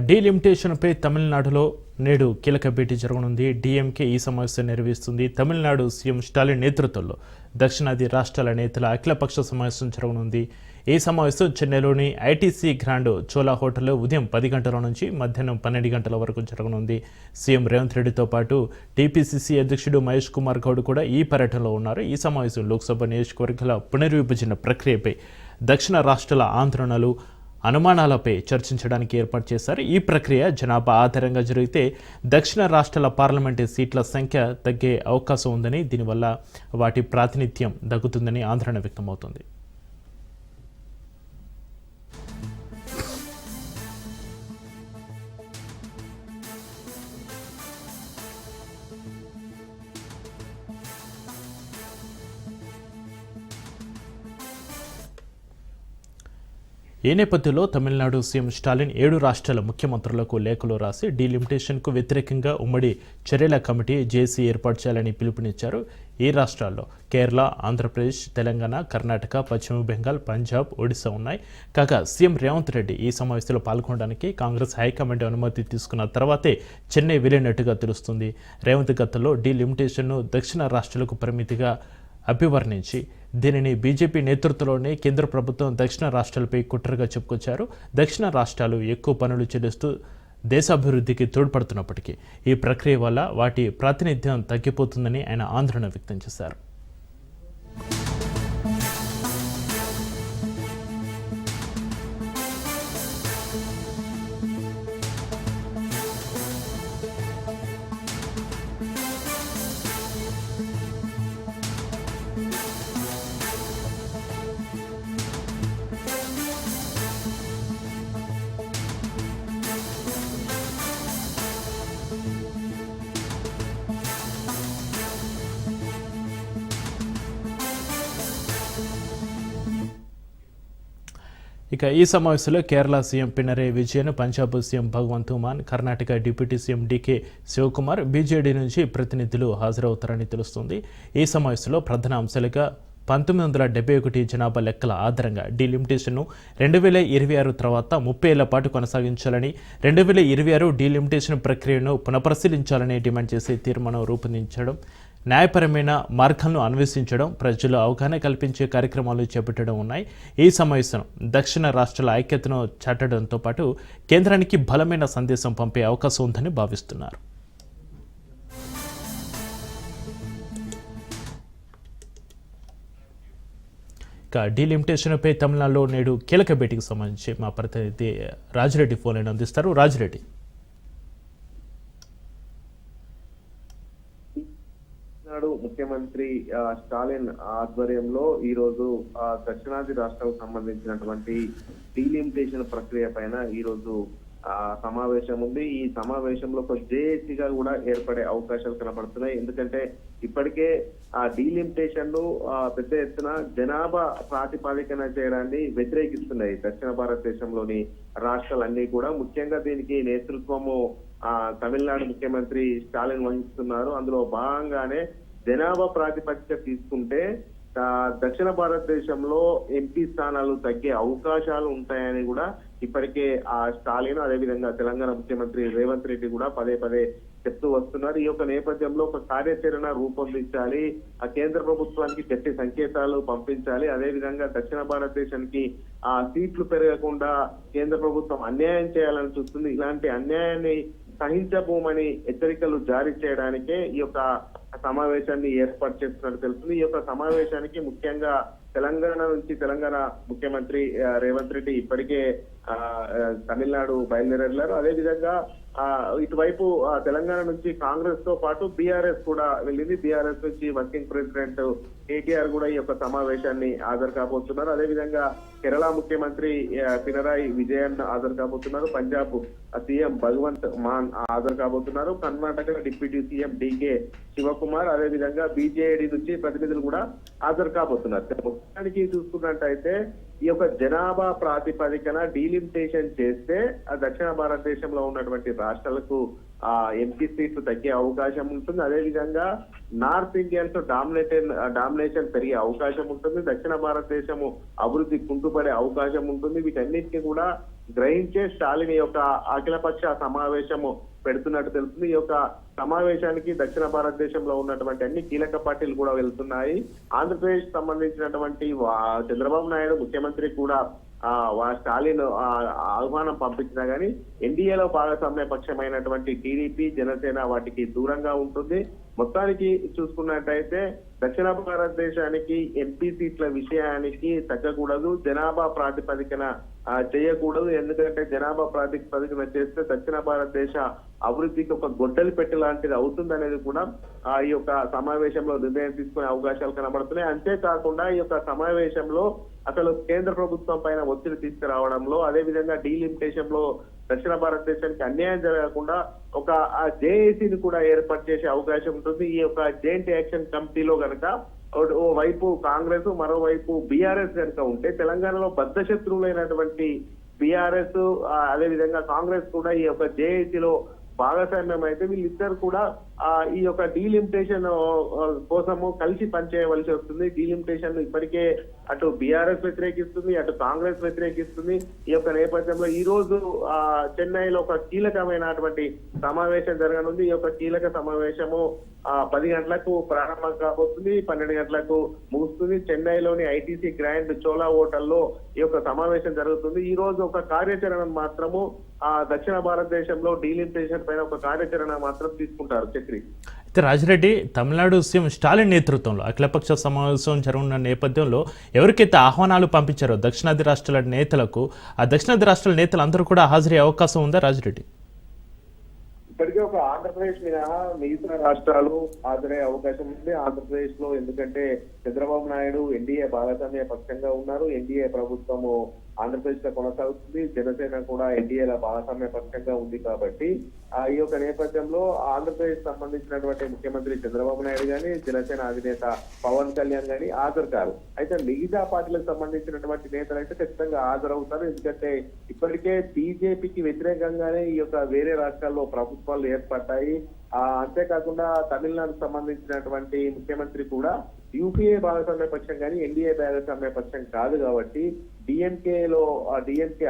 డీలిమిటేషన్పై తమిళనాడులో నేడు కీలక భేటీ జరగనుంది. డీఎంకే ఈ సమావేశం నిర్వహిస్తుంది. తమిళనాడు సీఎం స్టాలిన్ నేతృత్వంలో దక్షిణాది రాష్ట్రాల నేతల అఖిలపక్ష సమావేశం జరగనుంది. ఈ సమావేశం చెన్నైలోని ఐటీసీ గ్రాండ్ చోలా హోటల్లో ఉదయం 10 గంటల నుంచి మధ్యాహ్నం 12 గంటల వరకు జరగనుంది. సీఎం రేవంత్ రెడ్డితో పాటు టీపీసీసీ అధ్యక్షుడు మహేష్ కుమార్ గౌడ్ కూడా ఈ పర్యటనలో ఉన్నారు. ఈ సమావేశం లోక్సభ నియోజకవర్గాల పునర్విభజన ప్రక్రియపై దక్షిణ రాష్ట్రాల ఆందోళనలు అనుమానాలపై చర్చించడానికి ఏర్పాటు చేశారు. ఈ ప్రక్రియ జనాభా ఆధారంగా జరిగితే దక్షిణ రాష్ట్రాల పార్లమెంటు సీట్ల సంఖ్య తగ్గే అవకాశం ఉందని, దీనివల్ల వాటి ప్రాతినిధ్యం తగ్గుతుందని ఆందోళన వ్యక్తమవుతుంది. ఈ నేపథ్యంలో తమిళనాడు సీఎం స్టాలిన్ 7 రాష్ట్రాల ముఖ్యమంత్రులకు లేఖలు రాసి డీలిమిటేషన్కు వ్యతిరేకంగా ఉమ్మడి చర్యల కమిటీ జేసీ ఏర్పాటు చేయాలని పిలుపునిచ్చారు. ఈ రాష్ట్రాల్లో కేరళ, ఆంధ్రప్రదేశ్, తెలంగాణ, కర్ణాటక, పశ్చిమ బెంగాల్, పంజాబ్, ఒడిశా ఉన్నాయి. కాగా సీఎం రేవంత్ రెడ్డి ఈ సమావేశంలో పాల్గొనడానికి కాంగ్రెస్ హైకమాండ్ అనుమతి తీసుకున్న తర్వాతే చెన్నై వెళ్లినట్టుగా తెలుస్తుంది. రేవంత్ గతంలో డీలిమిటేషన్ను దక్షిణ రాష్ట్రాలకు పరిమితిగా అభివర్ణించి దీనిని బీజేపీ నేతృత్వంలోనే కేంద్ర ప్రభుత్వం దక్షిణ రాష్ట్రాలపై కుట్రగా చెప్పుకొచ్చారు. దక్షిణ రాష్ట్రాలు ఎక్కువ పనులు చెల్లిస్తూ దేశాభివృద్ధికి తోడ్పడుతున్నప్పటికీ ఈ ప్రక్రియ వల్ల వాటి ప్రాతినిధ్యం తగ్గిపోతుందని ఆయన ఆందోళన వ్యక్తం చేశారు. ఈ సమావేశంలో Kerala CM Pinarayi Vijayan, Punjab CM Bhagwant Mann, Karnataka deputy CM DK Shivakumar, BJD నుంచి ప్రతినిధులు హాజరవుతారని తెలుస్తుంది. ఈ సమావేశంలో ప్రధాన అంశాలుగా 1971 జనాభా లెక్కల ఆధారంగా డీలిమిటేషన్ను 2026 తర్వాత 30 ఏళ్ల పాటు కొనసాగించాలని, 2026 డీలిమిటేషన్ ప్రక్రియను పునఃపరిశీలించాలని డిమాండ్ చేసే తీర్మానం రూపొందించడం, న్యాయపరమైన మార్గాలను అన్వేషించడం, ప్రజల్లో అవగాహన కల్పించే కార్యక్రమాలు చేపట్టడం ఉన్నాయి. ఈ సమావేశం దక్షిణ రాష్ట్రాల ఐక్యతను చాటడంతో పాటు కేంద్రానికి బలమైన సందేశం పంపే అవకాశం ఉందని భావిస్తున్నారు. డీలిమిటేషన్పై తమిళనాడులో నేడు కీలక భేటీకి సంబంధించి మా ప్రతినిధి రాజిరెడ్డి ఫోన్ లైన్ అందిస్తారు. రాజిరెడ్డి, ముఖ్యమంత్రి స్టాలిన్ ఆధ్వర్యంలో ఈ రోజు దక్షిణాది రాష్ట్రాలకు సంబంధించినటువంటి డీలిమిటేషన్ ప్రక్రియ పైన ఈ రోజు సమావేశం ఉంది. ఈ సమావేశంలో ఒక జేఏసీగా కూడా ఏర్పడే అవకాశాలు కనబడుతున్నాయి. ఎందుకంటే ఇప్పటికే ఆ డీలిమిటేషన్ ను పెద్ద ఎత్తున జనాభా ప్రాతిపాదికన చేయడాన్ని వ్యతిరేకిస్తున్నాయి దక్షిణ భారతదేశంలోని రాష్ట్రాలన్నీ కూడా. ముఖ్యంగా దీనికి నేతృత్వము తమిళనాడు ముఖ్యమంత్రి స్టాలిన్ వహిస్తున్నారు. అందులో భాగంగానే జనాభా ప్రాతిపదిక తీసుకుంటే దక్షిణ భారతదేశంలో ఎంపీ స్థానాలు తగ్గే అవకాశాలు ఉంటాయని కూడా ఇప్పటికే స్టాలిన్, అదేవిధంగా తెలంగాణ ముఖ్యమంత్రి రేవంత్ రెడ్డి కూడా పదే పదే చెప్తూ వస్తున్నారు. ఈ యొక్క నేపథ్యంలో ఒక కార్యాచరణ రూపొందించాలి, ఆ కేంద్ర ప్రభుత్వానికి గట్టి సంకేతాలు పంపించాలి, అదేవిధంగా దక్షిణ భారతదేశానికి సీట్లు పెరగకుండా కేంద్ర ప్రభుత్వం అన్యాయం చేయాలని చూస్తుంది. ఇలాంటి అన్యాయాన్ని సహించబోమని హెచ్చరికలు జారీ చేయడానికే ఈ యొక్క సమావేశాన్ని ఏర్పాటు చేస్తున్నట్టు తెలుస్తుంది. ఈ యొక్క సమావేశానికి ముఖ్యంగా తెలంగాణ నుంచి తెలంగాణ ముఖ్యమంత్రి రేవంత్ రెడ్డి ఇప్పటికే తమిళనాడు బయలుదేరారు. అదేవిధంగా ఇటువైపు తెలంగాణ నుంచి కాంగ్రెస్ తో పాటు బీఆర్ఎస్ కూడా వెళ్ళింది. బీఆర్ఎస్ నుంచి వర్కింగ్ ప్రెసిడెంట్ కేటీఆర్ కూడా ఈ యొక్క సమావేశాన్ని హాజరు కాబోతున్నారు. అదేవిధంగా కేరళ ముఖ్యమంత్రి పినరయి విజయన్ హాజరు కాబోతున్నారు. పంజాబ్ సీఎం భగవంత్ మాన్ హాజరు కాబోతున్నారు. Karnataka deputy CM DK Shivakumar, అదేవిధంగా బీజేడీ నుంచి ప్రతినిధులు కూడా హాజరు కాబోతున్నారు. మొత్తానికి చూసుకున్నట్టయితే ఈ యొక్క జనాభా ప్రాతిపదికన డీలిమిటేషన్ చేస్తే దక్షిణ భారతదేశంలో ఉన్నటువంటి రాష్ట్రాలకు ఎంపీ సీట్లు తగ్గే అవకాశం ఉంటుంది. అదేవిధంగా నార్త్ ఇండియన్స్ డామినేషన్ పెరిగే అవకాశం ఉంటుంది. దక్షిణ భారతదేశము అభివృద్ధి కుంటుపడే అవకాశం ఉంటుంది. వీటన్నిటికీ కూడా గ్రహించే స్టాలిన్ ఈ యొక్క అఖిలపక్ష సమావేశము పెడుతున్నట్టు తెలుస్తుంది. ఈ యొక్క సమావేశానికి దక్షిణ భారతదేశంలో ఉన్నటువంటి అన్ని కీలక పార్టీలు కూడా వెళ్తున్నాయి. ఆంధ్రప్రదేశ్ సంబంధించినటువంటి చంద్రబాబు నాయుడు ముఖ్యమంత్రి కూడా స్టాలిన్ ఆహ్వానం పంపించినా గానీ ఎన్డీఏలో భాగస్వామ్య పక్షమైనటువంటి టీడీపీ, జనసేన వాటికి దూరంగా ఉంటుంది. మొత్తానికి చూసుకున్నట్టయితే దక్షిణ భారతదేశానికి ఎంపీ సీట్ల విషయానికి తగ్గకూడదు, జనాభా ప్రాతిపదికన చేయకూడదు. ఎందుకంటే జనాభా ప్రాతిపదికన చేస్తే దక్షిణ భారతదేశ అభివృద్ధికి ఒక గొడ్డలి పెట్టె లాంటిది అవుతుంది అనేది కూడా ఈ యొక్క సమావేశంలో నిర్ణయం తీసుకునే అవకాశాలు కనబడుతున్నాయి. అంతేకాకుండా ఈ యొక్క సమావేశంలో అసలు కేంద్ర ప్రభుత్వం పైన ఒత్తిడి తీసుకురావడంలో, అదే విధంగా డీలిమిటేషన్ లో దక్షిణ భారతదేశానికి అన్యాయం జరగకుండా ఒక జేఏసీని కూడా ఏర్పాటు చేసే అవకాశం ఉంటుంది. ఈ యొక్క జాయింట్ యాక్షన్ కమిటీలో గనక ఓ వైపు కాంగ్రెస్, మరోవైపు బీఆర్ఎస్ కనుక ఉంటే తెలంగాణలో బద్ధ శత్రువులైనటువంటి బీఆర్ఎస్ అదే విధంగా కాంగ్రెస్ కూడా ఈ యొక్క జేఏసీలో భాగస్వామ్యం అయితే వీళ్ళిద్దరు కూడా ఈ యొక్క డీలిమిటేషన్ కోసము కలిసి పనిచేయవలసి వస్తుంది. డీలిమిటేషన్ ఇప్పటికే అటు బీఆర్ఎస్ వ్యతిరేకిస్తుంది, అటు కాంగ్రెస్ వ్యతిరేకిస్తుంది. ఈ యొక్క నేపథ్యంలో ఈ రోజు చెన్నైలో ఒక కీలకమైనటువంటి సమావేశం జరగనుంది. ఈ యొక్క కీలక సమావేశము 10 గంటలకు ప్రారంభం కాబోతుంది, 12 గంటలకు ముగుస్తుంది. చెన్నైలోని ఐటీసీ గ్రాండ్ చోలా హోటల్లో ఈ యొక్క సమావేశం జరుగుతుంది. ఈ రోజు ఒక కార్యాచరణ మాత్రము దక్షిణ భారతదేశంలో డీలిమిటేషన్ పైన ఒక కార్యాచరణ మాత్రం తీసుకుంటారు. చక్రి అయితే రాజిరెడ్డి, తమిళనాడు సీఎం స్టాలిన్ నేతృత్వంలో అఖిలపక్ష సమావేశం జరుగుతున్న నేపథ్యంలో ఎవరికైతే ఆహ్వానాలు పంపించారో దక్షిణాది రాష్ట్రాల నేతలకు, ఆ దక్షిణాది రాష్ట్రాల నేతలు అందరూ కూడా హాజరయ్యే అవకాశం ఉందా రాజిరెడ్డి? ఇప్పటికే ఒక ఆంధ్రప్రదేశ్ మినహా మిగతా రాష్ట్రాలు హాజరయ్యే అవకాశం ఉంది. ఆంధ్రప్రదేశ్ లో ఎందుకంటే చంద్రబాబు నాయుడు ఎన్డీఏ భాగస్వామ్య పక్షంగా ఉన్నారు. ఎన్డీఏ ప్రభుత్వము ఆంధ్రప్రదేశ్ లో కొనసాగుతుంది. జనసేన కూడా ఎన్డీఏల భాగస్వామ్య పక్షంగా ఉంది. కాబట్టి ఈ యొక్క నేపథ్యంలో ఆంధ్రప్రదేశ్ సంబంధించినటువంటి ముఖ్యమంత్రి చంద్రబాబు నాయుడు గాని, జనసేన అధినేత పవన్ కళ్యాణ్ గాని హాజరు కారు. అయితే మిగతా పార్టీలకు సంబంధించినటువంటి నేతలు అయితే ఖచ్చితంగా హాజరవుతారు. ఎందుకంటే ఇప్పటికే బీజేపీకి వ్యతిరేకంగానే ఈ యొక్క వేరే రాష్ట్రాల్లో ప్రభుత్వాలు ఏర్పడ్డాయి. అంతేకాకుండా తమిళనాడుకు సంబంధించినటువంటి ముఖ్యమంత్రి కూడా యూపీఏ భాగస్వామ్య పక్షం కానీ ఎన్డీఏ భాగస్వామ్య పక్షం కాదు. కాబట్టి డిఎంకే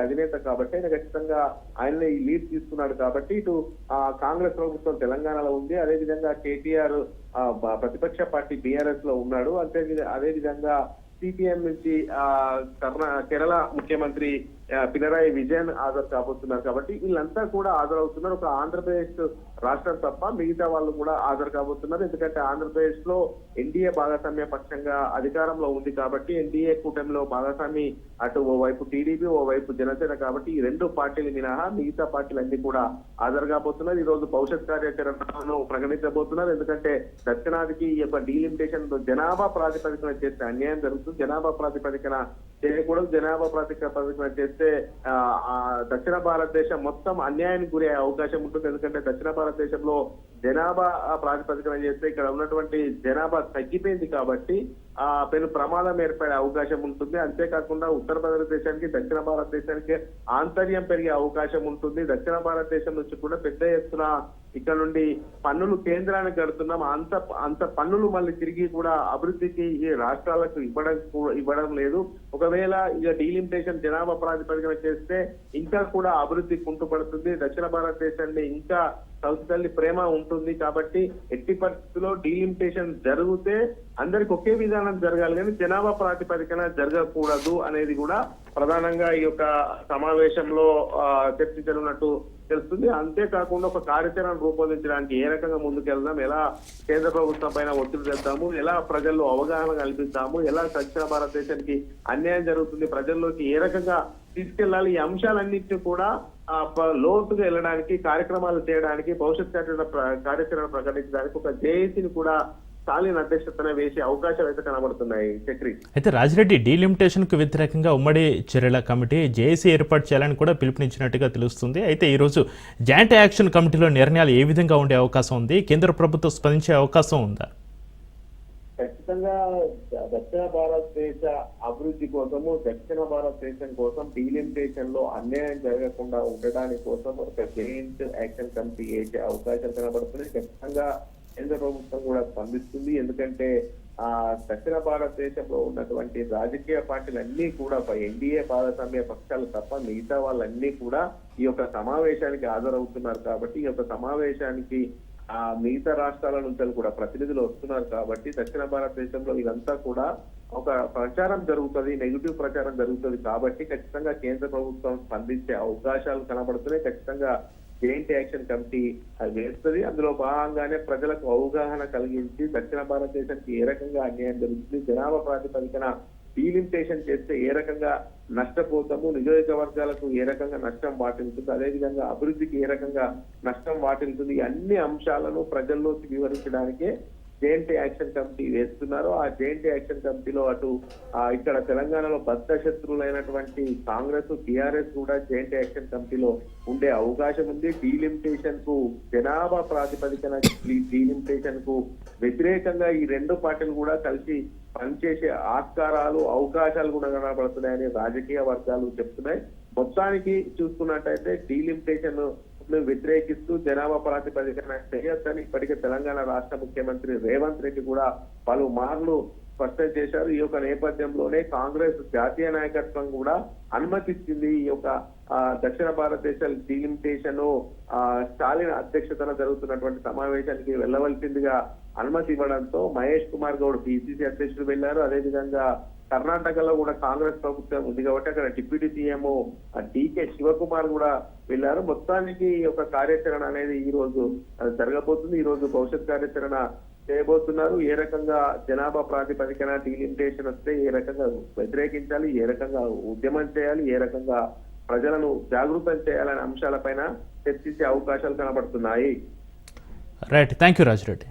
అధినేత కాబట్టి ఆయన ఖచ్చితంగా ఆయన ఈ లీడ్ తీసుకున్నాడు. కాబట్టి ఇటు కాంగ్రెస్ ప్రభుత్వం తెలంగాణలో ఉంది, అదేవిధంగా కేటీఆర్ ప్రతిపక్ష పార్టీ బీఆర్ఎస్ లో ఉన్నాడు. అదే విధంగా సిపిఎం నుంచి కేరళ ముఖ్యమంత్రి పినరాయి విజయన్ హాజరు కాబోతున్నారు. కాబట్టి వీళ్ళంతా కూడా హాజరవుతున్నారు. ఒక ఆంధ్రప్రదేశ్ రాష్ట్రం తప్ప మిగతా వాళ్ళు కూడా హాజరు కాబోతున్నారు. ఎందుకంటే ఆంధ్రప్రదేశ్ లో ఎన్డీఏ భాగస్వామ్య పక్షంగా అధికారంలో ఉంది. కాబట్టి ఎన్డీఏ కూటమిలో భాగస్వామి అటు ఓవైపు టీడీపీ, ఓవైపు జనసేన. కాబట్టి ఈ రెండు పార్టీలు మినహా మిగతా పార్టీలన్నీ కూడా హాజరు కాబోతున్నారు. ఈ రోజు భవిష్యత్ కార్యాచరణను ప్రకటించబోతున్నారు. ఎందుకంటే దక్షిణాదికి ఈ యొక్క డీలిమిటేషన్ జనాభా ప్రాతిపదికన చేస్తే అన్యాయం జరుగుతుంది. జనాభా ప్రాతిపదికన చేయకూడదు. జనాభా ప్రాతిపదికన చేస్తే దక్షిణ భారతదేశం మొత్తం అన్యాయానికి గురి అయ్యే అవకాశం ఉంటుంది. ఎందుకంటే దక్షిణ భారతదేశంలో జనాభా ప్రాతిపదికన చేస్తే ఇక్కడ ఉన్నటువంటి జనాభా తగ్గిపోయింది. కాబట్టి పెను ప్రమాదం ఏర్పడే అవకాశం ఉంటుంది. అంతేకాకుండా ఉత్తర భారతదేశానికి, దక్షిణ భారతదేశానికి ఆంతర్యం పెరిగే అవకాశం ఉంటుంది. దక్షిణ భారతదేశం నుంచి కూడా పెద్ద ఎత్తున ఇక్కడ నుండి పన్నులు కేంద్రానికి కడుతున్నాం. అంత పన్నులు మళ్ళీ తిరిగి కూడా అభివృద్ధికి ఈ రాష్ట్రాలకు ఇవ్వడం లేదు. ఒకవేళ ఇక డీలిమిటేషన్ జనాభా ప్రాతిపదికన చేస్తే ఇంకా కూడా అభివృద్ధి కుంటుపడుతుంది. దక్షిణ భారతదేశాన్ని ఇంకా సౌత్ తల్లి ప్రేమ ఉంటుంది. కాబట్టి ఎట్టి పరిస్థితుల్లో డీలిమిటేషన్ జరిగితే అందరికి ఒకే విధానం జరగాలి, కానీ జనాభా ప్రాతిపదికన జరగకూడదు అనేది కూడా ప్రధానంగా ఈ యొక్క సమావేశంలో చర్చించనున్నట్టు తెలుస్తుంది. అంతేకాకుండా ఒక కార్యాచరణ రూపొందించడానికి ఏ రకంగా ముందుకెళ్దాం, ఎలా కేంద్ర ప్రభుత్వం పైన ఒత్తిడి తెద్దాము, ఎలా ప్రజల్లో అవగాహన కల్పిస్తాము, ఎలా దక్షిణ భారతదేశానికి అన్యాయం జరుగుతుంది ప్రజల్లోకి ఏ రకంగా తీసుకెళ్లాలి, ఈ అంశాలన్నింటినీ కూడా లోతుగా వెళ్ళడానికి, కార్యక్రమాలు చేయడానికి, భవిష్యత్ కార్యాచరణ ప్రకటించడానికి ఒక జేఏసీని కూడా స్టాలిన్ అధ్యక్షతన వేసే అవకాశాలు అయితే కనబడుతున్నాయి. చక్రి అయితే రాజిరెడ్డి, డీలిమిటేషన్ కు వ్యతిరేకంగా ఉమ్మడి చర్యల కమిటీ జేఏసీ ఏర్పాటు చేయాలని కూడా పిలుపునిచ్చినట్టుగా తెలుస్తుంది. అయితే ఈరోజు జాయింట్ యాక్షన్ కమిటీలో నిర్ణయాలు ఏ విధంగా ఉండే అవకాశం ఉంది? కేంద్ర ప్రభుత్వం స్పందించే అవకాశం ఉందా? ఖచ్చితంగా దక్షిణ భారతదేశ అభివృద్ధి కోసము, దక్షిణ భారతదేశం కోసం డీలిమిటేషన్ లో అన్యాయం జరగకుండా ఉండడానికి కోసం ఒక జాయింట్ యాక్షన్ కమిటీ వేసే అవకాశం కనబడుతుంది. ఖచ్చితంగా కేంద్ర ప్రభుత్వం కూడా స్పందిస్తుంది. ఎందుకంటే ఆ దక్షిణ భారతదేశంలో ఉన్నటువంటి రాజకీయ పార్టీలన్నీ కూడా ఎన్డీఏ భాగస్వామ్య పక్షాలు తప్ప మిగతా వాళ్ళన్నీ కూడా ఈ యొక్క సమావేశానికి హాజరవుతున్నారు కాబట్టి ఈ యొక్క సమావేశానికి మిగతా రాష్ట్రాల నుంచి కూడా ప్రతినిధులు వస్తున్నారు కాబట్టి దక్షిణ భారతదేశంలో ఇదంతా కూడా ఒక ప్రచారం జరుగుతుంది, నెగిటివ్ ప్రచారం జరుగుతుంది కాబట్టి ఖచ్చితంగా కేంద్ర ప్రభుత్వం స్పందించే అవకాశాలు కనబడుతున్నాయి. ఖచ్చితంగా జాయింట్ యాక్షన్ కమిటీ అది వేస్తుంది. అందులో భాగంగానే ప్రజలకు అవగాహన కలిగించి దక్షిణ భారతదేశానికి ఏ రకంగా అన్యాయం జరుగుతుంది, జనాభా ప్రాతిపదికన డీలిమిటేషన్ చేస్తే ఏ రకంగా నష్టపోతాము, నియోజకవర్గాలకు ఏ రకంగా నష్టం వాటిల్లుతుంది, అదేవిధంగా అభివృద్ధికి ఏ రకంగా నష్టం వాటిల్లుతుంది, ఈ అన్ని అంశాలను ప్రజల్లోకి వివరించడానికే జాయింట్ యాక్షన్ కమిటీ వేస్తున్నారు. ఆ జాయింట్ యాక్షన్ కమిటీలో అటు ఇక్కడ తెలంగాణలో బద్ధ శత్రువులైనటువంటి కాంగ్రెస్, టీఆర్ఎస్ కూడా జాయింట్ యాక్షన్ కమిటీలో ఉండే అవకాశం ఉంది. డీలిమిటేషన్ కు జనాభా ప్రాతిపదికన డీలిమిటేషన్ కు వ్యతిరేకంగా ఈ రెండు పార్టీలు కూడా కలిసి పనిచేసే ఆస్కారాలు, అవకాశాలు కూడా కనబడుతున్నాయని రాజకీయ వర్గాలు చెప్తున్నాయి. మొత్తానికి చూసుకున్నట్టయితే డీలిమిటేషన్ వ్యతిరేకిస్తూ జనాభా ప్రాతిపదికన చేయొచ్చని ఇప్పటికే తెలంగాణ రాష్ట్ర ముఖ్యమంత్రి రేవంత్ రెడ్డి కూడా పలుమార్లు స్పష్టం చేశారు. ఈ యొక్క నేపథ్యంలోనే కాంగ్రెస్ జాతీయ నాయకత్వం కూడా అనుమతిస్తుంది ఈ యొక్క దక్షిణ భారతదేశ డీలిమిటేషన్ స్టాలిన్ అధ్యక్షతన జరుగుతున్నటువంటి సమావేశానికి వెళ్ళవలసిందిగా అనుమతి ఇవ్వడంతో మహేష్ కుమార్ గౌడ్ పిసిసి అధ్యక్షుడు వెళ్లారు. అదేవిధంగా కర్ణాటకలో కూడా కాంగ్రెస్ ప్రభుత్వం ఉంది కాబట్టి అక్కడ డిప్యూటీ సీఎం డికే శివకుమార్ కూడా వెళ్లారు. మొత్తానికి ఈ యొక్క కార్యాచరణ అనేది ఈ రోజు జరగబోతుంది. ఈ రోజు భవిష్యత్ కార్యాచరణ చేయబోతున్నారు. ఏ రకంగా జనాభా ప్రాతిపదికన డీలిమిటేషన్ వస్తే ఏ రకంగా వ్యతిరేకించాలి, ఏ రకంగా ఉద్యమం చేయాలి, ఏ రకంగా ప్రజలను జాగృతం చేయాలనే అంశాలపైన చర్చించే అవకాశాలు కనబడుతున్నాయి. Right, thank you Rajireddy.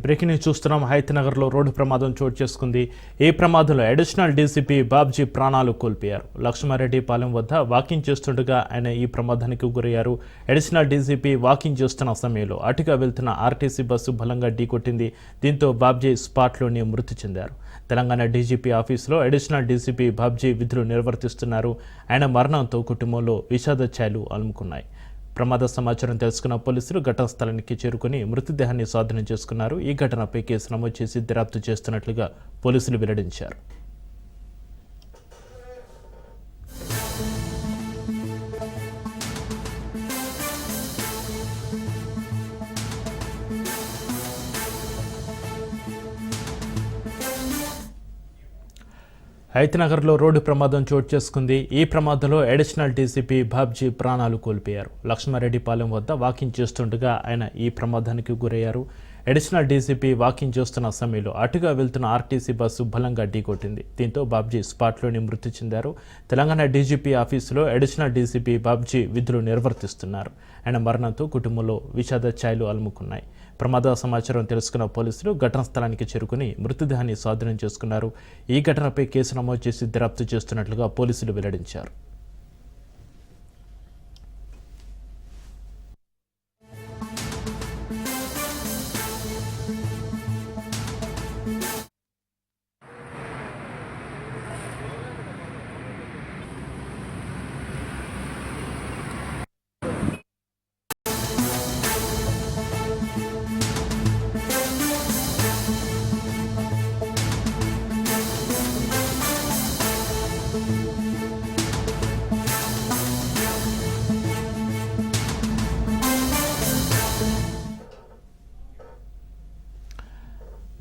Breaking news చూస్తున్నాం. హైతనగర్లో రోడ్డు ప్రమాదం చోటు చేసుకుంది. ఈ ప్రమాదంలో అడిషనల్ డీసీపీ బాబ్జీ ప్రాణాలు కోల్పోయారు. లక్ష్మారెడ్డి పాలెం వద్ద వాకింగ్ చేస్తుండగా ఆయన ఈ ప్రమాదానికి గురయ్యారు. అడిషనల్ డీసీపీ వాకింగ్ చేస్తున్న సమయంలో అటుగా వెళ్తున్న ఆర్టీసీ బస్సు బలంగా ఢీకొట్టింది. దీంతో బాబ్జీ స్పాట్లోనే మృతి చెందారు. తెలంగాణ డీజీపీ ఆఫీసులో అడిషనల్ డీసీపీ బాబ్జీ విధులు నిర్వర్తిస్తున్నారు. ఆయన మరణంతో కుటుంబంలో విషాద ఛాయలు అలుముకున్నాయి. ప్రమాద సమాచారం తెలుసుకున్న పోలీసులు ఘటనా స్థలానికి చేరుకుని మృతదేహాన్ని స్వాధీనం చేసుకున్నారు. ఈ ఘటనపై కేసు నమోదు చేసి దర్యాప్తు చేస్తున్నట్లుగా పోలీసులు వెల్లడించారు. హైతనగర్లో రోడ్డు ప్రమాదం చోటు చేసుకుంది. ఈ ప్రమాదంలో అడిషనల్ డీసీపీ బాబ్జీ ప్రాణాలు కోల్పోయారు. లక్ష్మారెడ్డి పాలెం వద్ద వాకింగ్ చేస్తుండగా ఆయన ఈ ప్రమాదానికి గురయ్యారు. అడిషనల్ డీసీపీ వాకింగ్ చేస్తున్న సమయంలో అటుగా వెళ్తున్న ఆర్టీసీ బస్సు బలంగా ఢీకొట్టింది. దీంతో బాబ్జీ స్పాట్లోనే మృతి చెందారు. తెలంగాణ డీజీపీ ఆఫీసులో అడిషనల్ డీసీపీ బాబ్జీ విధులు నిర్వర్తిస్తున్నారు. ఆయన మరణంతో కుటుంబంలో విషాద ఛాయలు అలుముకున్నాయి. ప్రమాద సమాచారం తెలుసుకున్న పోలీసులు ఘటనా స్థలానికి చేరుకుని మృతదేహాన్ని స్వాధీనం చేసుకున్నారు. ఈ ఘటనపై కేసు నమోదు చేసి దర్యాప్తు చేస్తున్నట్లుగా పోలీసులు వెల్లడించారు.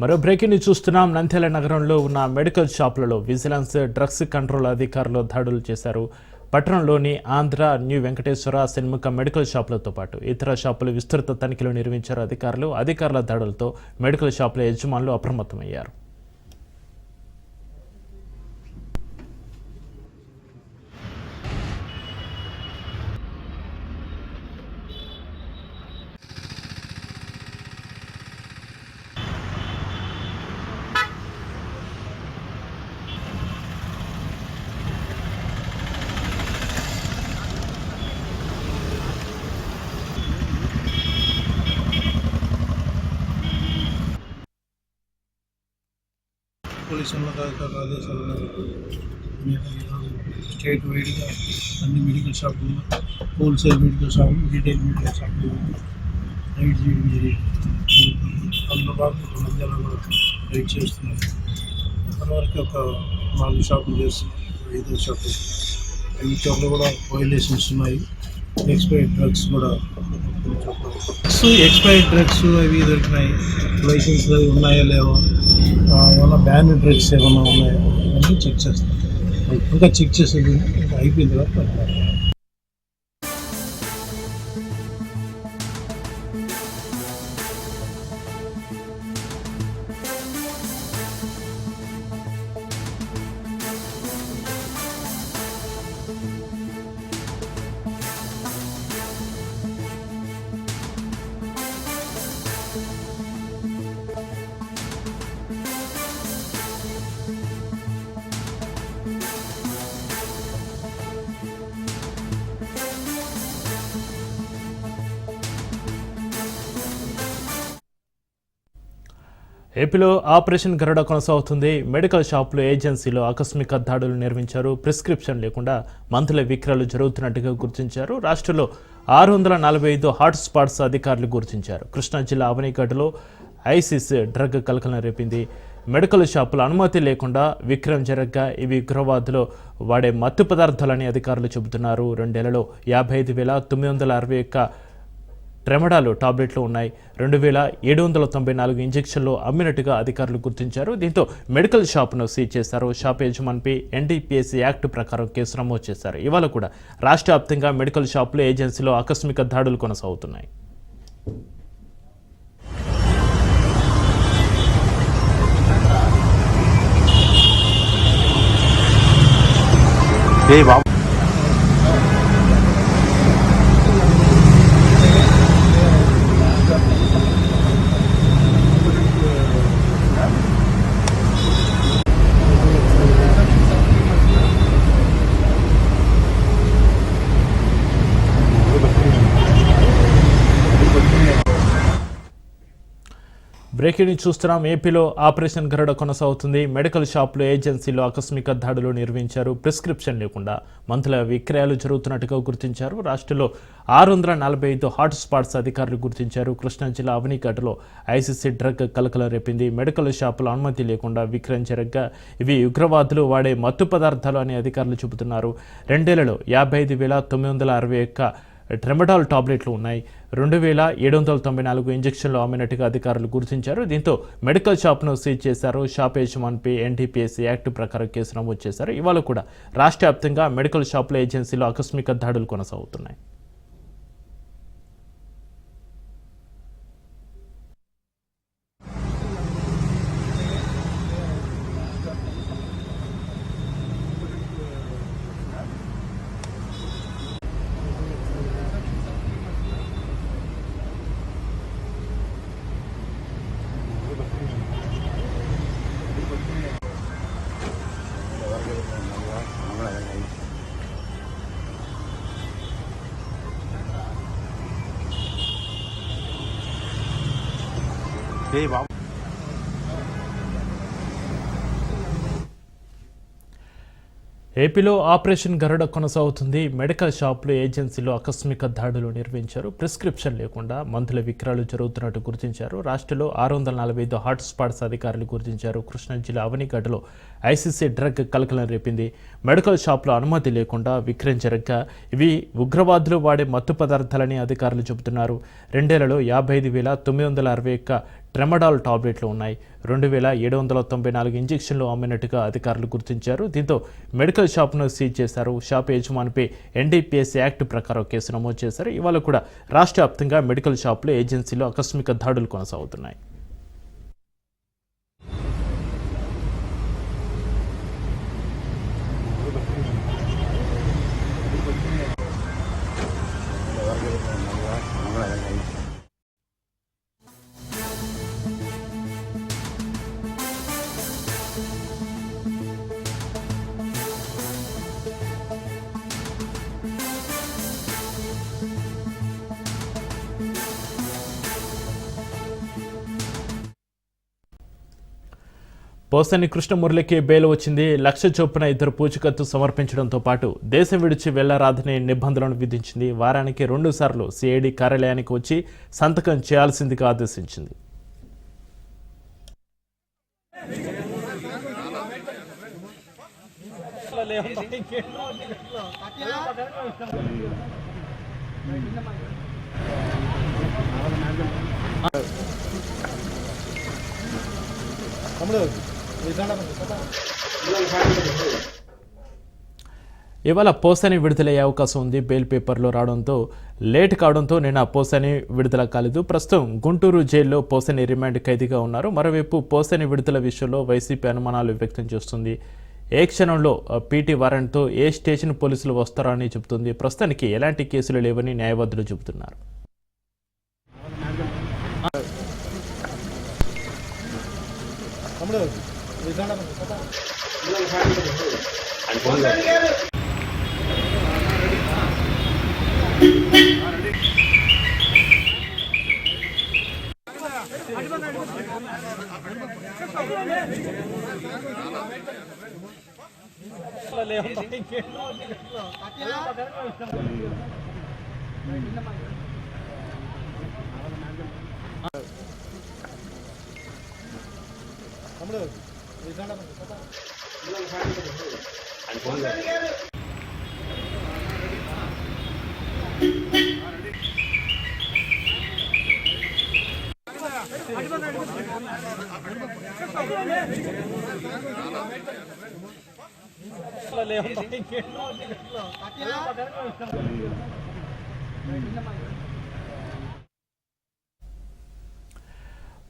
మరో బ్రేకింగ్ న్యూస్ చూస్తున్నాం. నంద్యాల నగరంలో ఉన్న మెడికల్ షాపులలో విజిలెన్స్, డ్రగ్స్ కంట్రోల్ అధికారులు దాడులు చేశారు. పట్టణంలోని ఆంధ్ర, న్యూ వెంకటేశ్వర, షణ్ముఖ మెడికల్ షాపులతో పాటు ఇతర షాపులు విస్తృత తనిఖీలు నిర్వహించారు అధికారులు. అధికారుల దాడులతో మెడికల్ షాపుల యజమానులు అప్రమత్తమయ్యారు. పోలీసు ఉన్నతాధికారుల ఆదేశాల మేరకు మేము ఈరోజు స్టేట్ వైడ్గా అన్ని మెడికల్ షాపులు, హోల్సేల్ మెడికల్ షాపులు, రీటైల్ మెడికల్ షాపులు రైడ్ చేయడం జరిగింది. అందులో భాగంగా నంద్యాల కూడా రైడ్ చేస్తున్నాం. ఇప్పటివరకు ఒక 4 షాపులు చేస్తున్నాం, 5వ షాపు. వీటిలో కూడా వైలేషన్స్ ఉన్నాయి. ఎక్స్పైర్డ్ డ్రగ్స్ కూడా ఎక్స్పైర్డ్ డ్రగ్స్ అవి దొరికినాయి. లైసెన్స్ అవి ఉన్నాయా లేవా, ఏమైనా బ్యాన్ డ్రగ్స్ ఏమైనా ఉన్నాయా అన్నీ చెక్ చేస్తాం. ఇంకా చెక్ చేసేది అయిపోయింది కదా. ఏపీలో ఆపరేషన్ గరుడ కొనసాగుతుంది. మెడికల్ షాపులు, ఏజెన్సీలో ఆకస్మిక దాడులు నిర్వహించారు. ప్రిస్క్రిప్షన్ లేకుండా మందుల విక్రయాలు జరుగుతున్నట్టుగా గుర్తించారు. రాష్ట్రంలో 645 హాట్ స్పాట్స్ అధికారులు గుర్తించారు. కృష్ణా జిల్లా అవనిగడ్డలో ఐసిస్ డ్రగ్ కలకలం రేపింది. మెడికల్ షాపులు అనుమతి లేకుండా విక్రయం జరగగా ఇవి ఉగ్రవాదులు వాడే మత్తు పదార్థాలని అధికారులు చెబుతున్నారు. 2 ఏళ్లలో 55,961 ట్రెమడాలు టాబ్లెట్లు ఉన్నాయి. 2,794 ఇంజెక్షన్లు అమ్మినట్టుగా అధికారులు గుర్తించారు. దీంతో మెడికల్ షాప్ను సీజ్ చేశారు. షాప్ యజమానిపై ఎన్డీపీఎస్ యాక్ట్ ప్రకారం కేసు నమోదు చేశారు. ఇవాళ కూడా రాష్ట్ర వ్యాప్తంగా మెడికల్ షాపులు, ఏజెన్సీలో ఆకస్మిక దాడులు కొనసాగుతున్నాయి. బ్రేకింగ్ న్యూస్ చూస్తున్నాం. ఏపీలో ఆపరేషన్ గరుడ కొనసాగుతుంది. మెడికల్ షాపులు, ఏజెన్సీలో ఆకస్మిక దాడులు నిర్వహించారు. ప్రిస్క్రిప్షన్ లేకుండా మందుల విక్రయాలు జరుగుతున్నట్టుగా గుర్తించారు. రాష్ట్రంలో 645 హాట్ స్పాట్స్ అధికారులు గుర్తించారు. కృష్ణా జిల్లా అవనిగడ్డలో ఐసీసీ డ్రగ్ కలకలం రేపింది. మెడికల్ షాపులు అనుమతి లేకుండా విక్రయం జరగగా ఇవి ఉగ్రవాదులు వాడే మత్తు పదార్థాలు అని అధికారులు చెబుతున్నారు. 2 ఏళ్లలో 55,961 ట్రెమడాల్ టాబ్లెట్లు ఉన్నాయి. 2,794 ఇంజెక్షన్లు అమ్మినట్టుగా అధికారులు గుర్తించారు. దీంతో మెడికల్ షాప్ను సీజ్ చేశారు. షాప్ యజమానిపై ఎన్డీపీఎస్ యాక్ట్ ప్రకారం కేసు నమోదు చేశారు. ఇవాళ కూడా రాష్ట్ర వ్యాప్తంగా మెడికల్ షాపుల, ఏజెన్సీలో ఆకస్మిక దాడులు కొనసాగుతున్నాయి. ఏపీలో ఆపరేషన్ గరుడ కొనసాగుతుంది. మెడికల్ షాపులు, ఏజెన్సీలో ఆకస్మిక దాడులు నిర్వహించారు. ప్రిస్క్రిప్షన్ లేకుండా మందుల విక్రయాలు జరుగుతున్నట్టు గుర్తించారు. రాష్ట్రంలో 645 హాట్ స్పాట్స్ అధికారులు గుర్తించారు. కృష్ణా జిల్లా అవనిగడ్డలో ఐసీసీ డ్రగ్ కలకలం రేపింది. మెడికల్ షాపులో అనుమతి లేకుండా విక్రయం జరగగా ఇవి ఉగ్రవాదులు వాడే మత్తు పదార్థాలని అధికారులు చెబుతున్నారు. 2 ఏళ్లలో 55,961 ట్రెమడాల్ టాబ్లెట్లు ఉన్నాయి. 2,794 ఇంజెక్షన్లు అమ్మినట్టుగా అధికారులు గుర్తించారు. దీంతో మెడికల్ షాప్ను సీజ్ చేశారు. షాప్ యజమానిపై ఎన్డీపీఎస్ యాక్ట్ ప్రకారం కేసు నమోదు చేశారు. ఇవాళ కూడా రాష్ట్ర వ్యాప్తంగా మెడికల్ షాపులు, ఏజెన్సీలో ఆకస్మిక దాడులు కొనసాగుతున్నాయి. పోసాని కృష్ణమురళికి బెయిల్ వచ్చింది. 1,00,000 చొప్పున ఇద్దరు పూచికత్తు సమర్పించడంతో పాటు దేశం విడిచి వెళ్లరాదని నిబంధనలను విధించింది. వారానికి 2 సార్లు సిఐడి కార్యాలయానికి వచ్చి సంతకం చేయాల్సిందిగా ఆదేశించింది. ఇవాళ పోసాని విడుదలయ్యే అవకాశం ఉంది. బెయిల్ పేపర్లో రావడంతో లేట్ కావడంతో నిన్న పోసాని విడుదల కాలేదు. ప్రస్తుతం గుంటూరు జైల్లో పోసాని రిమాండ్ ఖైదీగా ఉన్నారు. మరోవైపు పోసాని విడుదల విషయంలో వైసీపీ అనుమానాలు వ్యక్తం చేస్తుంది. ఏ క్షణంలో పీటీ వారెంట్తో ఏ స్టేషన్ పోలీసులు వస్తారో అని చెబుతుంది. ప్రస్తుతానికి ఎలాంటి కేసులు లేవని న్యాయవాదులు చెబుతున్నారు.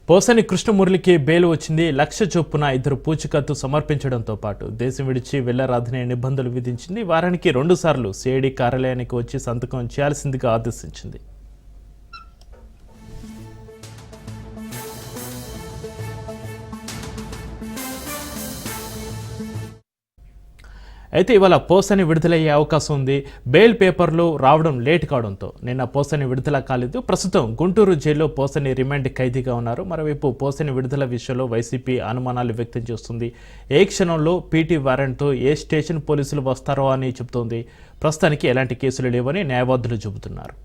పోసాని కృష్ణమురళికి బెయిల్ వచ్చింది. 1,00,000 చొప్పున ఇద్దరు పూచికత్తు సమర్పించడంతో పాటు దేశం విడిచి వెళ్లరాదనే నిబంధనలు విధించింది. వారానికి 2 సార్లు సిఐడి కార్యాలయానికి వచ్చి సంతకం చేయాల్సిందిగా ఆదేశించింది. అయితే ఇవాళ పోసాని విడుదలయ్యే అవకాశం ఉంది. బెయిల్ పేపర్లు రావడం లేట్ కావడంతో నిన్న పోసాని విడుదల కాలేదు. ప్రస్తుతం గుంటూరు జైల్లో పోసాని రిమాండ్ ఖైదీగా ఉన్నారు. మరోవైపు పోసాని విడుదల విషయంలో వైసీపీ అనుమానాలు వ్యక్తం చేస్తుంది. ఏ క్షణంలో పీటీ వారెంట్తో ఏ స్టేషన్ పోలీసులు వస్తారో అని చెబుతోంది. ప్రస్తుతానికి ఎలాంటి కేసులు లేవని న్యాయవాదులు చెబుతున్నారు.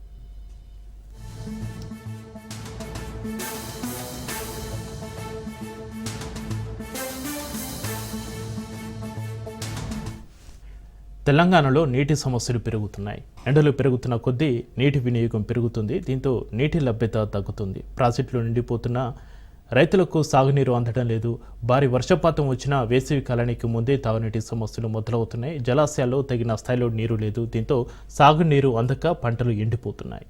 తెలంగాణలో నీటి సమస్యలు పెరుగుతున్నాయి. ఎండలు పెరుగుతున్న కొద్దీ నీటి వినియోగం పెరుగుతుంది. దీంతో నీటి లభ్యత తగ్గుతుంది. ప్రాజెక్టులు నిండిపోతున్న రైతులకు సాగునీరు అందడం లేదు. భారీ వర్షపాతం వచ్చినా వేసవి కాలానికి ముందే తాగునీటి సమస్యలు మొదలవుతున్నాయి. జలాశయాల్లో తగిన స్థాయిలో నీరు లేదు. దీంతో సాగునీరు అందక పంటలు ఎండిపోతున్నాయి.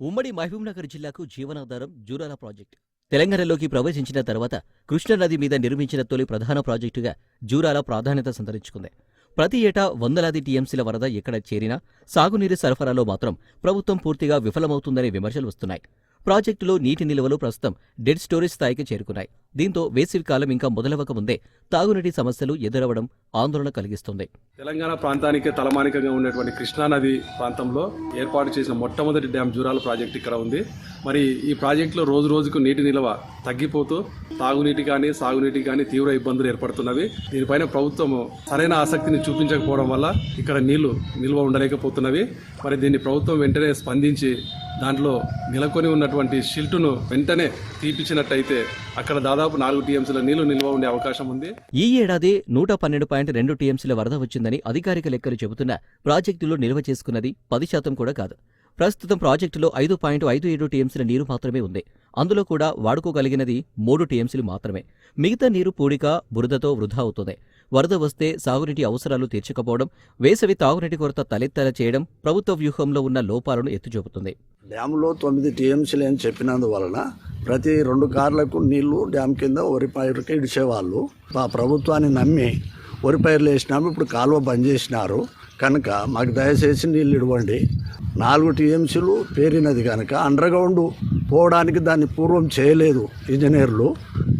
ఉమ్మడి మహబూబ్నగర్ జిల్లాకు జీవనాధారం జూరాల ప్రాజెక్టు. తెలంగాణలోకి ప్రవేశించిన తర్వాత కృష్ణానది మీద నిర్మించిన తొలి ప్రధాన ప్రాజెక్టుగా జూరాల ప్రాధాన్యత సంతరించుకుంది. ప్రతి ఏటా వందలాది టీఎంసీల వరద ఎక్కడ చేరినా సాగునీరు సరఫరాలో మాత్రం ప్రభుత్వం పూర్తిగా విఫలమవుతుందనే విమర్శలు వస్తున్నాయి. ప్రాజెక్టులో నీటి నిల్వలు ప్రస్తుతం డెడ్ స్టోరేజ్ స్థాయికి చేరుకున్నాయి. దీంతో వేసవికాలం ఇంకా మొదలవక ముందే తాగునీటి సమస్యలు ఎదురవడం ఆందోళన కలిగిస్తుంది. తెలంగాణ ప్రాంతానికి తలమానికంగా ఉన్నటువంటి కృష్ణానది ప్రాంతంలో ఏర్పాటు చేసిన మొట్టమొదటి డ్యాం జూరాల ప్రాజెక్టు ఇక్కడ ఉంది. మరి ఈ ప్రాజెక్టులో రోజు రోజుకు నీటి నిల్వ తగ్గిపోతూ తాగునీటి కానీ సాగునీటి కానీ తీవ్ర ఇబ్బందులు ఏర్పడుతున్నవి. దీనిపైన ప్రభుత్వం సరైన ఆసక్తిని చూపించకపోవడం వల్ల ఇక్కడ నీళ్లు నిల్వ ఉండలేకపోతున్నవి. మరి దీన్ని ప్రభుత్వం వెంటనే స్పందించి దాంట్లో నెలకొని ఉన్నటువంటి షిల్టును వెంటనే తీపిచ్చినట్టయితే అక్కడ దాదాపు 4 టీఎంసీల నీళ్లు నిల్వ ఉండే అవకాశం ఉంది. ఈ ఏడాది 112.2 టీఎంసీల వరద వచ్చిందని అధికారిక లెక్కలు చెబుతున్నా ప్రాజెక్టులో నిల్వ చేసుకున్నది 10% కూడా కాదు. ప్రస్తుతం ప్రాజెక్టులో 5.57 టీఎంసీల నీరు మాత్రమే ఉంది. అందులో కూడా వాడుకోగలిగినది 3 టీఎంసీలు మాత్రమే. మిగతా నీరు పూడిక, బురదతో వృధా అవుతుంది. వరద వస్తే సాగునీటి అవసరాలు తీర్చకపోవడం, వేసవి తాగునీటి కొరత తలెత్తేలా చేయడం ప్రభుత్వ వ్యూహంలో ఉన్న లోపాలను ఎత్తుచూపుతుంది. డ్యాంలో 9 టీఎంసీలు అని చెప్పినందువలన ప్రతి 2 కార్లకు నీళ్లు డ్యామ్ కింద వరి పైరుకి ఇడిచేవాళ్ళు. ఆ ప్రభుత్వాన్ని నమ్మి వరి పైర్లు వేసినాము. ఇప్పుడు కాలువ బంద్ చేసినారు కనుక మాకు దయచేసి నీళ్ళు ఇవ్వండి. 4 టీఎంసీలు పేరినది కనుక అండర్గ్రౌండ్ పోవడానికి దాన్ని పూర్వం చేయలేదు ఇంజనీర్లు.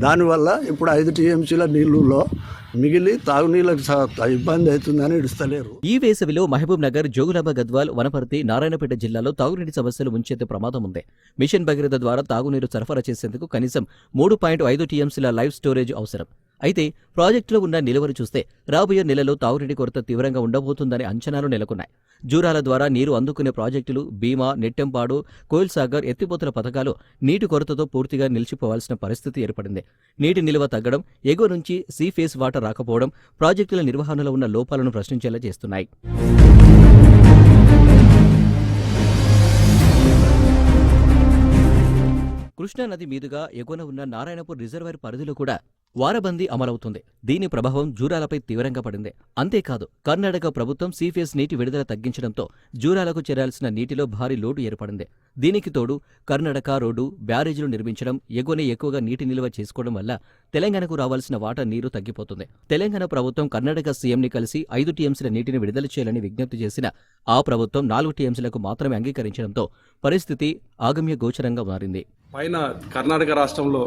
దానివల్ల ఇప్పుడు 5 టీఎంసీల నీళ్ళలో మిగిలి తాగునీళ్ళకి ఇబ్బంది అవుతుందని ఇడుస్తలేరు. ఈ వేసవిలో మహబూబ్ నగర్, జోగులాంబ గద్వాల్, వనపర్తి, నారాయణపేట జిల్లాలో తాగునీటి సమస్యలు ముంచెత్తే ప్రమాదం ఉంది. మిషన్ భగీరథ ద్వారా తాగునీరు సరఫరా చేసేందుకు కనీసం 3.5 టీఎంసీల లైవ్ స్టోరేజ్ అవసరం. అయితే ప్రాజెక్టులో ఉన్న నిలువను చూస్తే రాబోయే నెలలో తాగునీటి కొరత తీవ్రంగా ఉండబోతుందనే అంచనాలు నెలకొన్నాయి. జూరాల ద్వారా నీరు అందుకునే ప్రాజెక్టులు భీమా, నెట్టెంపాడు, కోయిల్ సాగర్ ఎత్తిపోతల పథకాలు నీటి కొరతతో పూర్తిగా నిలిచిపోవాల్సిన పరిస్థితి ఏర్పడింది. నీటి నిల్వ తగ్గడం, ఎగువ నుంచి సీ ఫేస్ వాటర్ రాకపోవడం ప్రాజెక్టుల నిర్వహణలో ఉన్న లోపాలను ప్రశ్నించేలా చేస్తున్నాయి. కృష్ణానది మీదుగా ఎగువన ఉన్న నారాయణపూర్ రిజర్వాయర్ పరిధిలో కూడా వారబందీ అమలవుతుంది. దీని ప్రభావం జూరాలపై తీవ్రంగా పడింది. అంతేకాదు, కర్ణాటక ప్రభుత్వం సీఫేస్ నీటి విడుదల తగ్గించడంతో జూరాలకు చేరాల్సిన నీటిలో భారీ లోటు ఏర్పడింది. దీనికి తోడు కర్ణాటక రోడ్డు, బ్యారేజీలు నిర్మించడం, ఎగువనే ఎక్కువగా నీటి నిల్వ చేసుకోవడం వల్ల తెలంగాణకు రావాల్సిన వాటా నీరు తగ్గిపోతుంది. తెలంగాణ ప్రభుత్వం కర్ణాటక సీఎంని కలిసి 5 టీఎంసీల నీటిని విడుదల చేయాలని విజ్ఞప్తి చేసిన ఆ ప్రభుత్వం 4 టీఎంసీలకు మాత్రమే అంగీకరించడంతో పరిస్థితి ఆగమ్య గోచరంగా మారింది. పైన కర్ణాటక రాష్ట్రంలో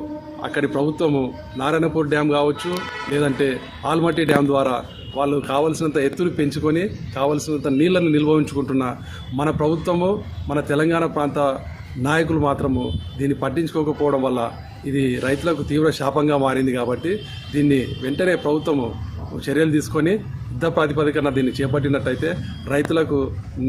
అక్కడి ప్రభుత్వము నారాయణపూర్ డ్యామ్ కావచ్చు, లేదంటే ఆల్మట్టి డ్యామ్ ద్వారా వాళ్ళు కావలసినంత ఎత్తులు పెంచుకొని కావలసినంత నీళ్లను నిల్వ ఉంచుకుంటున్న మన ప్రభుత్వము, మన తెలంగాణ ప్రాంత నాయకులు మాత్రము దీన్ని పట్టించుకోకపోవడం వల్ల ఇది రైతులకు తీవ్ర శాపంగా మారింది. కాబట్టి దీన్ని వెంటనే ప్రభుత్వము చర్యలు తీసుకొని యుద్ధ ప్రాతిపదికన దీన్ని చేపట్టినట్టయితే రైతులకు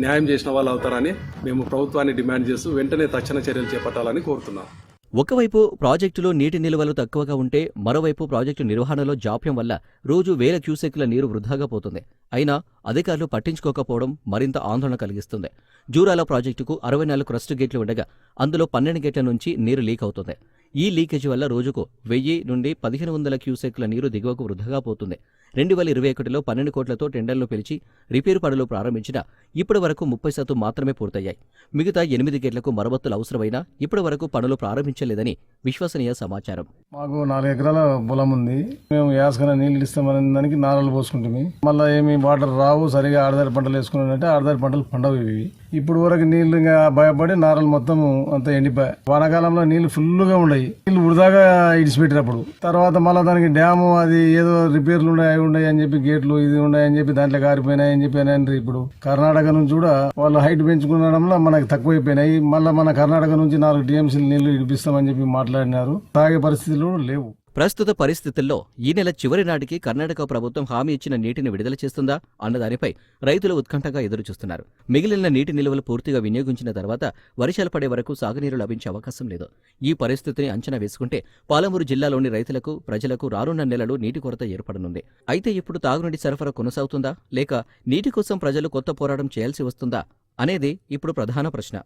న్యాయం చేసిన వాళ్ళు అవుతారని మేము ప్రభుత్వాన్ని డిమాండ్ చేస్తూ వెంటనే తక్షణ చర్యలు చేపట్టాలని కోరుతున్నాం. ఒకవైపు ప్రాజెక్టులో నీటి నిల్వలు తక్కువగా ఉంటే మరోవైపు ప్రాజెక్టు నిర్వహణలో జాప్యం వల్ల రోజు వేల క్యూసెక్ల నీరు వృధాగా పోతుంది. అయినా అధికారులు పట్టించుకోకపోవడం మరింత ఆందోళన కలిగిస్తుంది. జూరాల ప్రాజెక్టుకు 64 క్రస్ట్ గేట్లు ఉండగా అందులో 12 గేట్ల నుంచి నీరు లీక్ అవుతుంది. ఈ లీకేజీ వల్ల రోజుకు 1000 నుండి 1500 క్యూసెక్ల నీరు దిగువకు వృధాగా పోతుంది. 2021లో 12 కోట్లతో టెండర్లు పిలిచి రిపేరు పనులు ప్రారంభించినా ఇప్పటి వరకు 30% మాత్రమే పూర్తయ్యాయి. మిగతా 8 గేట్లకు మరమ్మతులు అవసరమైనా ఇప్పటి వరకు పనులు ప్రారంభించలేదని విశ్వసనీయ సమాచారం. మాకు 4 ఎకరాల పొలం ఉంది. మేము యాసకన నీళ్ళు ఇస్తామనే దానికి నారలు పోసుకుంటాము. మళ్ళీ ఏమి వాటర్ రావు, సరిగా ఆడదారి పంటలు వేసుకున్నారంటే ఆడదారి పంటలు పండవు. ఇవి ఇప్పుడు వరకు నీళ్లు ఇంకా భయపడి నారలు మొత్తం అంతా ఎండిపోయాయి. వానాకాలంలో నీళ్లు ఫుల్గా ఉన్నాయి. నీళ్లు వృధాగా ఇడిచిపెట్టినప్పుడు తర్వాత మళ్ళీ దానికి డ్యాము అది ఏదో రిపేర్లు ఉన్నాయి అని చెప్పి గేట్లు ఇది ఉన్నాయని చెప్పి దాంట్లో కారిపోయినాయి అని చెప్పి ఇప్పుడు కర్ణాటక నుంచి కూడా వాళ్ళు హైట్ పెంచుకునడంలో మనకు తక్కువైపోయినాయి. మళ్ళీ మన కర్ణాటక నుంచి 4 టీఎంసీలు నీళ్లు ఇడిపిస్తామని చెప్పి మాట్లాడినారు. తాగే పరిస్థితులు లేవు. ప్రస్తుత పరిస్థితుల్లో ఈ నెల చివరి నాటికి కర్ణాటక ప్రభుత్వం హామీ ఇచ్చిన నీటిని విడుదల చేస్తుందా అన్నదానిపై రైతులు ఉత్కంఠగా ఎదురుచూస్తున్నారు. మిగిలిన నీటి నిల్వలు పూర్తిగా వినియోగించిన తర్వాత వర్షాలు పడే వరకు సాగునీరు లభించే అవకాశం లేదు. ఈ పరిస్థితిని అంచనా వేసుకుంటే పాలమూరు జిల్లాలోని రైతులకు, ప్రజలకు రానున్న నెలలు నీటి కొరత ఏర్పడనుంది. అయితే ఇప్పుడు తాగునీటి సరఫరా కొనసాగుతుందా, లేక నీటి కోసం ప్రజలు కొత్త పోరాటం చేయాల్సి వస్తుందా అనేది ఇప్పుడు ప్రధాన ప్రశ్న.